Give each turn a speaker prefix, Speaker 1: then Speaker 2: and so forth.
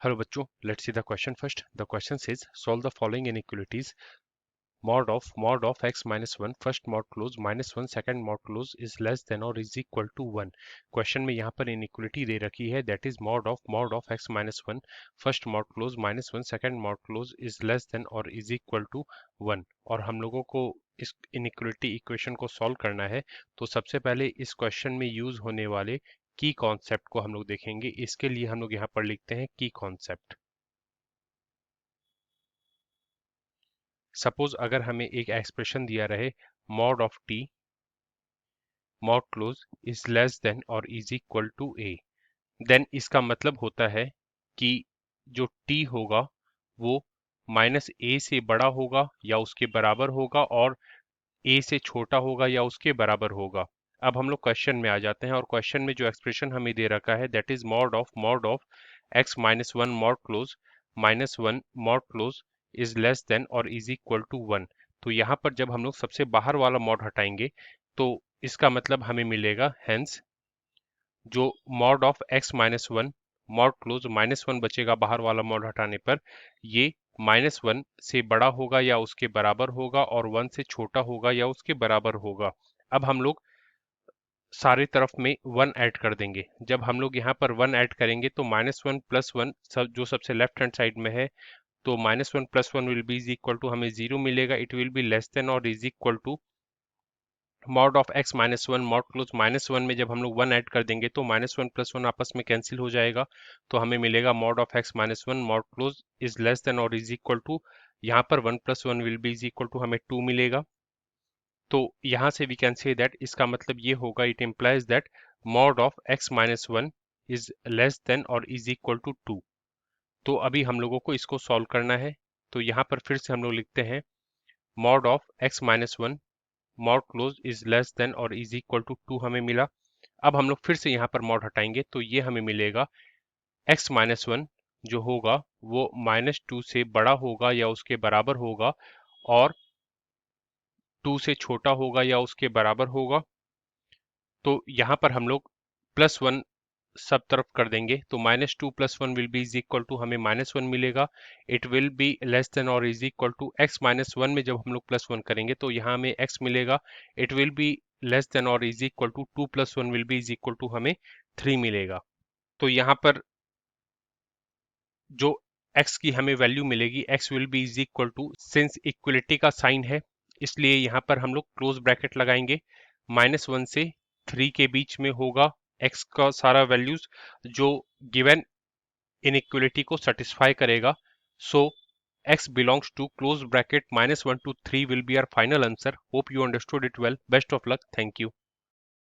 Speaker 1: Hello बच्चों, let's see the question first. The question says solve the following inequalities. Mod of x minus 1 first mod close minus 1 second mod close is less than or is equal to 1. Question में यहाँ पर inequality दे रखी है that is mod of x minus 1 first mod close minus 1 second mod close is less than or is equal to 1. और हम लोगों को इस इनइक्वलिटी इक्वेशन को सॉल्व करना है, तो सबसे पहले इस क्वेश्चन में यूज होने वाले की कॉन्सेप्ट को हम लोग देखेंगे। इसके लिए हम लोग यहाँ पर लिखते हैं की कॉन्सेप्ट। सपोज अगर हमें एक एक्सप्रेशन दिया रहे mod of T mod close is less than और is equal to A, then इसका मतलब होता है कि जो टी होगा वो माइनस ए से बड़ा होगा या उसके बराबर होगा और ए से छोटा होगा या उसके बराबर होगा। अब हम लोग क्वेश्चन में आ जाते हैं और क्वेश्चन में जो एक्सप्रेशन हमें दे रखा है that is mod of x minus 1 mod close minus 1 mod close is less than और इज इक्वल टू 1। तो यहाँ पर जब हम लोग सबसे बाहर वाला मॉड हटाएंगे तो इसका मतलब हमें मिलेगा हेंस जो mod of x minus 1 mod close minus 1 बचेगा बाहर वाला मॉड हटाने पर, ये माइनस 1 से बड़ा होगा या उसके बराबर होगा और 1 से छोटा होगा या उसके बराबर होगा। अब हम लोग सारी तरफ में 1 ऐड कर देंगे। जब हम लोग यहाँ पर 1 ऐड करेंगे तो माइनस 1 प्लस 1 जो सबसे लेफ्ट हैंड साइड में है, तो minus 1 plus 1 will be is equal to हमें 0 मिलेगा। It will be less than और is equal to mod of x minus 1 mod close minus 1 में जब हम लोग 1 ऐड कर देंगे तो माइनस 1 प्लस 1 आपस में कैंसिल हो जाएगा, तो हमें मिलेगा mod of x minus 1 mod close is less than और इज इक्वल टू, यहाँ पर 1 plus 1 will be is equal to हमें 2 मिलेगा। तो यहाँ से वी कैन से दैट इसका मतलब ये होगा, it implies that mod of x minus 1 is less than और इज इक्वल टू 2। तो अभी हम लोगों को इसको सॉल्व करना है, तो यहाँ पर फिर से हम लोग लिखते हैं mod of x minus 1 mod close is less than और इज इक्वल टू 2 हमें मिला। अब हम लोग फिर से यहाँ पर मॉड हटाएंगे तो ये हमें मिलेगा x माइनस 1 जो होगा वो माइनस 2 से बड़ा होगा या उसके बराबर होगा और 2 से छोटा होगा या उसके बराबर होगा। तो यहाँ पर हम लोग प्लस 1 सब तरफ कर देंगे, तो minus 2 plus 1 will be is equal to हमें माइनस 1 मिलेगा। It will be less than और is equal to X minus 1 में जब हम लोग प्लस 1 करेंगे तो यहाँ हमें x मिलेगा। It will be less than और is equal to 2 plus 1 will be is equal to हमें 3 मिलेगा। तो यहाँ पर जो x की हमें वैल्यू मिलेगी x will be is equal to, since equality का साइन है इसलिए यहाँ पर हम लोग क्लोज ब्रैकेट लगाएंगे, माइनस 1 से 3 के बीच में होगा x का सारा वैल्यूज जो गिवन इनइक्वलिटी को सेटिस्फाई करेगा। सो x belongs to close bracket -1 to 3 will be our final answer. Hope you understood it well. Best of luck. Thank you.